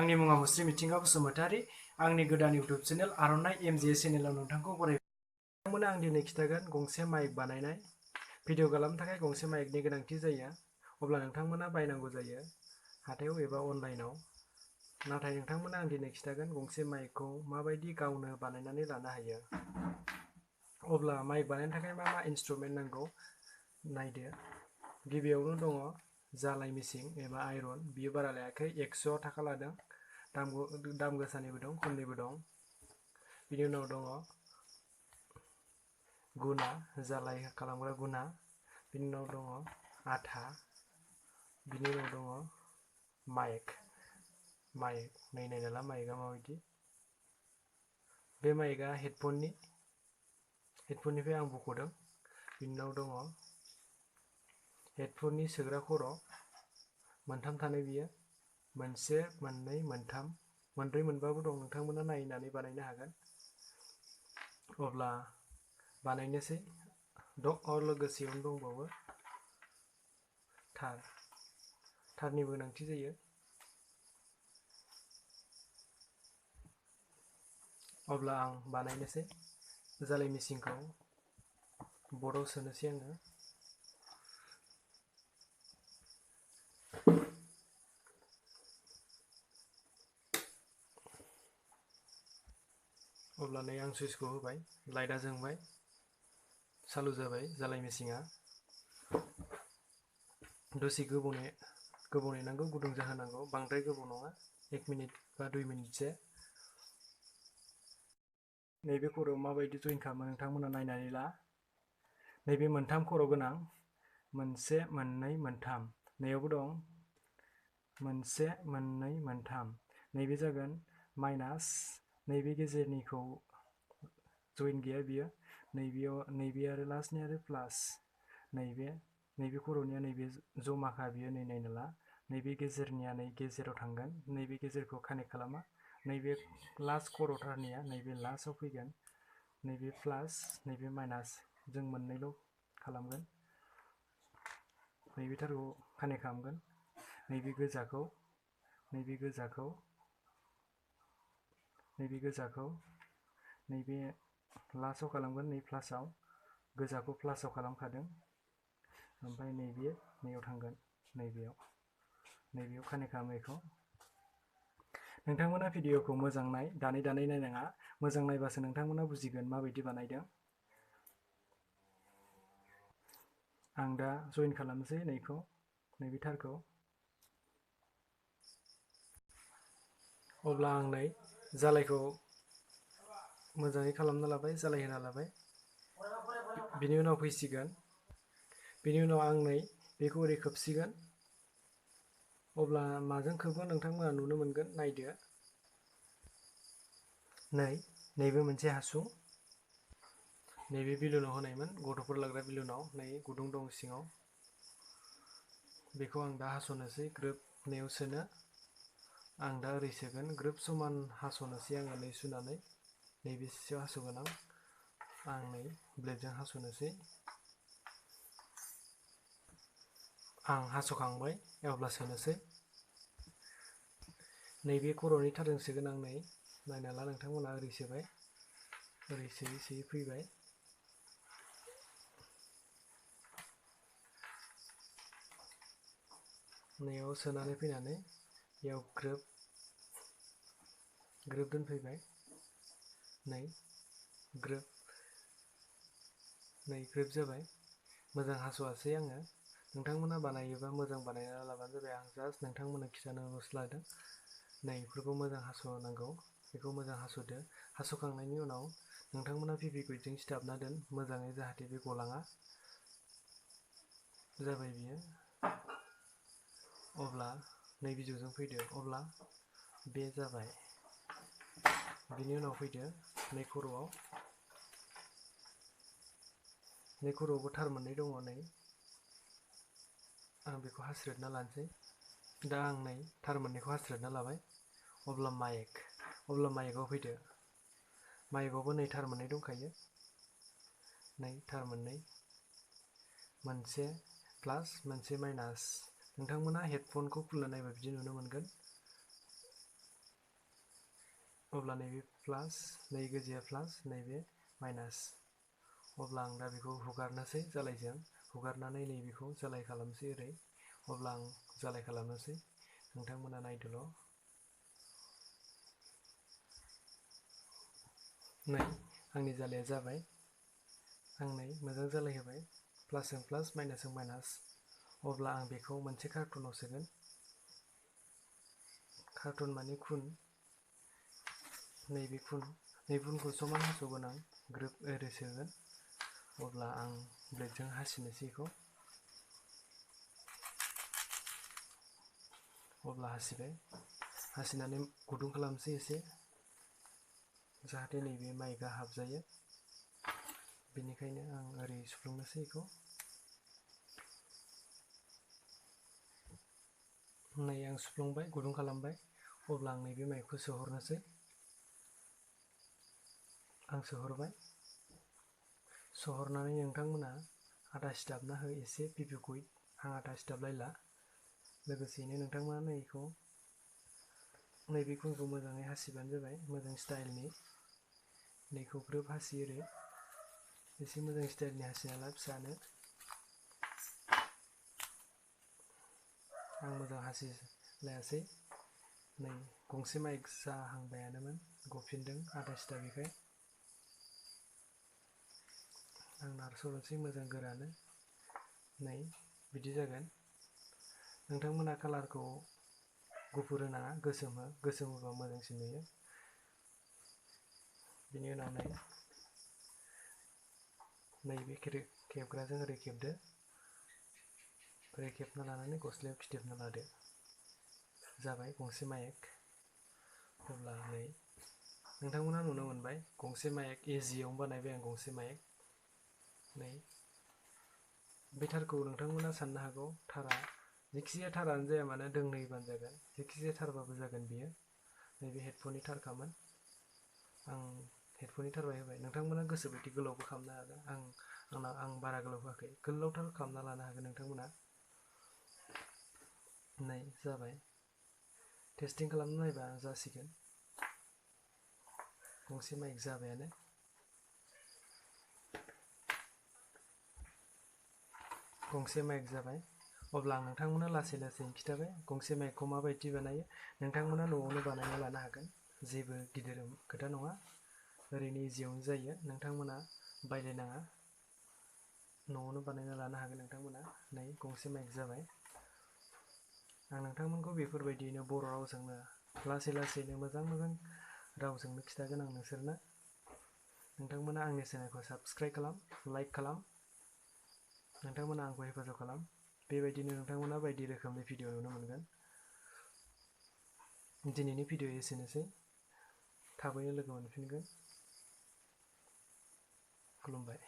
आंनि मुङा मुस्रि मिथिंगा बसुमतारी। आंनि गोदान इउटुब चेनेल आर'नाइ MJ चेनेलाव नोंथांखौ बराय। नोंथांमोना आं दिनै खिथागोन गंसे माइक बानायनाय। भिडिअ खालामनो थाखाय गंसे माइकनि गोनांथि जायो। अब्ला नोंथांमोना बायनांगौ जायो हाथायाव एबा अनलाइनाव। नाथाय नोंथांमोना आं दिनै खिथागोन गंसे माइकखौ माबायदि गावनो बानायनानै लानो हायो। अब्ला माइक बानायनो थाखाय मा मा इन्सट्रुमेन्ट नांगौ नायदो। गिबियावनो दङ जालाय मेसिन एबा आइरन। बियो बारा लायाखै, 100 थाखा लादों। दाम गोसानिबो दं, खमनिबो दं। बिनि उनाव दङ गुना, जालाय खालामग्रा गुना। बिनि उनाव दङ आथा। बिनि उनाव दङ माइक नै नायना ला माइकआ माबायदि। बे माइकआ हेडफननिफ्राय आं बख'दों। बिनि उनाव दङ हेडफननि सोग्रा खर', मोनथाम थानाय बियो। मोनसे, मोननै, मोनथाम, मोनब्रै मोनबाबो दं, नोंथांमोना नायनानै बानायनो हागोन। अब्ला बानायनोसै। लोगोसेयावनो दंबावो थारनिबो गोनांथि जायो। अब्ला आं बानायनोसै। जालाय मेसिनखौ बर्डआव सोनोसै आङो। अब्ला नै आं सुइचखौ होबाय, लाइटआ जोंबाय, चालु जाबाय जालाय मेसिना। दसे गोबाव नेनांगौ, गुदुं जाहोनांगौ, बांद्राय गोबाव नङा, 1 मिनिट बा 2 मिनिटसो। नैबे खर'आव माबायदि जइन खालामो नोंथांमोना नायनानै ला। नैबे मोनथाम खर' गोनां, 1, 2, 3, नैयावबो दं 1, 2, 3। नैबे जागोन माइनास। नैबे गेजेरनिखौ जइन गैया बियो। नैबे आरो लास्टनि आरो प्लास। नैबे खर'निया नैबे जमाखा बियो, नै नायना ला। नैबे गेजेरनिया नै गेजेराव थांगोन, नैबे गेजेरखौ कानेक्ट खालामा। नैबे लास्ट खर'थारनिया नैबे लास्टआव फैगोन। नैबे प्लास, नैबे माइनास, जों मोननैल' खालामगोन। नैबे थारखौ कानेक्ट खालामगोन। नैबे गोजाखौ नैबे लास्टआव खालामगोन, नै प्लासआव। गोजाखौ प्लासआव खालामखादों। ओमफ्राय नैयाव थांगोन, नैबेयाव कानेक्ट खालामो बेखौ। नोंथांमोना भिडिअखौ मोजां नाय, दानै नायनाङा। मोजां नायबासो नोंथांमोना बुजिगोन माबायदि बानायदों। आं दा जइन खालामनोसै नैबे थारखौ। अब्ला आं नै जालायखौ मोजाङै खालामना लाबाय, जालायहोना लाबाय। बिनि उनाव फैसिगोन। बिनि उनाव आं नै बेखौ ओरै खोबसिगोन। अब्ला माजों खोबो नोंथांमोना नुनो मोनगोन, नायदो। नैबे मोनसे हासुं। नैबे बेलुनाव होनायमोन, गथ'फोर लाग्रा बेलुनाव। नै गुदुं दं सिङाव। बेखौ आं दा हास'नोसै ग्रोब नैयाव सोनो। आं दा ओरै सोगोन, ग्रोब समान हास'नोसै आङो नै सुनानै। नैबेसेयाव हास'गोन आं नै ब्लेडजों हास'नोसै। आं हास'खांबाय, अब्ला सोनोसै। नैबे खर'नि थारजों सोगोन आं नै। नायना ला नोंथांमोना, ओरै सोबाय, ओरै सोयै फैबाय। नैयाव सोनानै फैनानै बेयाव ग्रोब दोनफैबाय। ग्रोब जाबाय। मोजां हास'आसै आङो। नोंथांमोना बानायोबा मोजां बानायना लाबानो जाबाय। आं जास्ट नोंथांमोननो खिथानोल'सो लादों। बेफोरखौ मोजां हास'नांगौ। बेखौ मोजां हास'दो। हास'खांनायनि उनाव नोंथांमोना फेभिकुइकजों सिथाबना दोन मोजाङै, जाहाथे बे गलाङा। जाबाय बियो। अब्ला नै बिजौजों फैदो। अब्ला बे जाबाय। बिनि उनाव फैदो नै खर'आव। नै खर'आवबो थार मोननै दङ नै। आं बेखौ हास्रोदना लानोसै। दा आं नै थार मोननैखौ हास्रोदना लाबाय। अब्ला माइकआव फैदो। माइकआवबो नै थार मोननै दंखायो। नै थार मोननै। मोनसे प्लास, मोनसे माइनास। नोंथांमोना हेडफनखौ खुलिना नायबा बिदि नुनो मोनगोन। अब्ला नैबे प्लास, नै गोजौआ प्लास, नैबे माइनास। अब्ला आं दा बेखौ हुगारनोसै जालायजों, हुगारनानै नैबेखौ जालाय खालामसै ओरै। अब्ला आं जालाय खालामनोसै, नोंथांमोना नायदोल'। नै आंनि जालाया जाबाय। आं नै मोजां जालाय होबाय, प्लासजों प्लास, माइनासजों माइनास। अब्ला आं बेखौ मोनसे कार्टुनाव सोगोन। कार्टुन माने खुन, नैबे खुन, नैबे खुनखौ समान हास'गोन आं, ग्रोब ओरै सोगोन। अब्ला आं ब्लेडजों हासिनोसै बेखौ। अब्ला हासिबाय, हासिनानै गुदुं खालामसै एसे, जाहाथे नैबे माइकआ हाबजायो। बेनिखायनो आं ओरै सुफ्लंनोसै बेखौ। नै आं सुफ्लंबाय, गुदुं खालामबाय। अब्ला आं नैबे माइकखौ सोहरनोसै। आं सोहरबाय। सोहरनानै नोंथांमोना आथा सिथाबना हो एसे फेभिक्विक, आं आथा सिथाबलायला। लोगोसेयैनो नोंथांमोना नैखौ, नैबे खुनखौ मोजाङै हासिबानो जाबाय, मोजां स्टाइलनि। नैखौ ग्रोब हासि ओरै, एसे मोजां स्टाइलनि हासिना ला फिसानो। आं मोजां हासिलायासै। नै गंसे माइक जाहांबायानोमोन, गफिनदों आथा सिथाबैखाय। आं नारस'नोसै मोजां गोरानो। नै बिदि जागोन। नोंथांमोना कालारखौ गुफुर होनाङा, गोसोम हो, गोसोम होबा मोजांसिन नुयो। बिनि उनाव नैबे खेबग्राजों ओरै खेबदो, ओरै खेबना लानानै गस्लायाव फिदिंना लादो। जाबाय गंसे माइक। अब्ला नै नोंथांमोना नुनो मोनबाय, गंसे माइक इजियावनो बानायबाय आं गंसे माइक। नै बे थारखौ नोंथांमोना साननो हागौ थारा, जेखिजाया थारानो जाया मानो दोंनैबानो जागोन, जेखिजाया थारबाबो जागोन बियो। नैबे हेडफननि थारखामोन, आं हेडफननि थार होबाय। नोंथांमोना गोसो बायदि गोलावबो खालामनो हागोन। आं बारा गोलाव होआखै, गोलावथार खालामना लानो हागोन नोंथांमोना। नै जाबाय, टेस्टिं खालामना नायबा जासिगोन। गंसे माइक जाबायानो। गंसे माइक जाबाय। अब्ला आं नोंथांमोना लासै लासै खिथाबाय गंसे माइकखौ माबायदि बानायो। नोंथांमोना न'आवनो बानायना लानो हागोन, जेबो गिदिर खोथा नङा। ओरैनो इजियावनो जायो, नोंथांमोना बायलायनाङा, न'आवनो बानायना लानो हागोन नोंथांमोना। नै गंसे माइक जाबाय। आं नोंथांमोनखौ बेफोरबायदियैनो बर' रावजोंनो लासै लासैनो मोजां मोजां रावजोंनो खिथागोन आं नोंसोरनो। नोंथांमोना आंनि चेनेलखौ साबस्क्राइब खालाम, लाइक खालाम। नोंथांमोना आंखौ हेफाजाब खालाम। बेबायदिनो नोंथांमोना बायदि रोखोमनि भिडिअ नुनो मोनगोन। दिनैनि भिडिअ एसेनोसै, थाबैनो लोगो मोनफिनगोन। खुलुमबाय।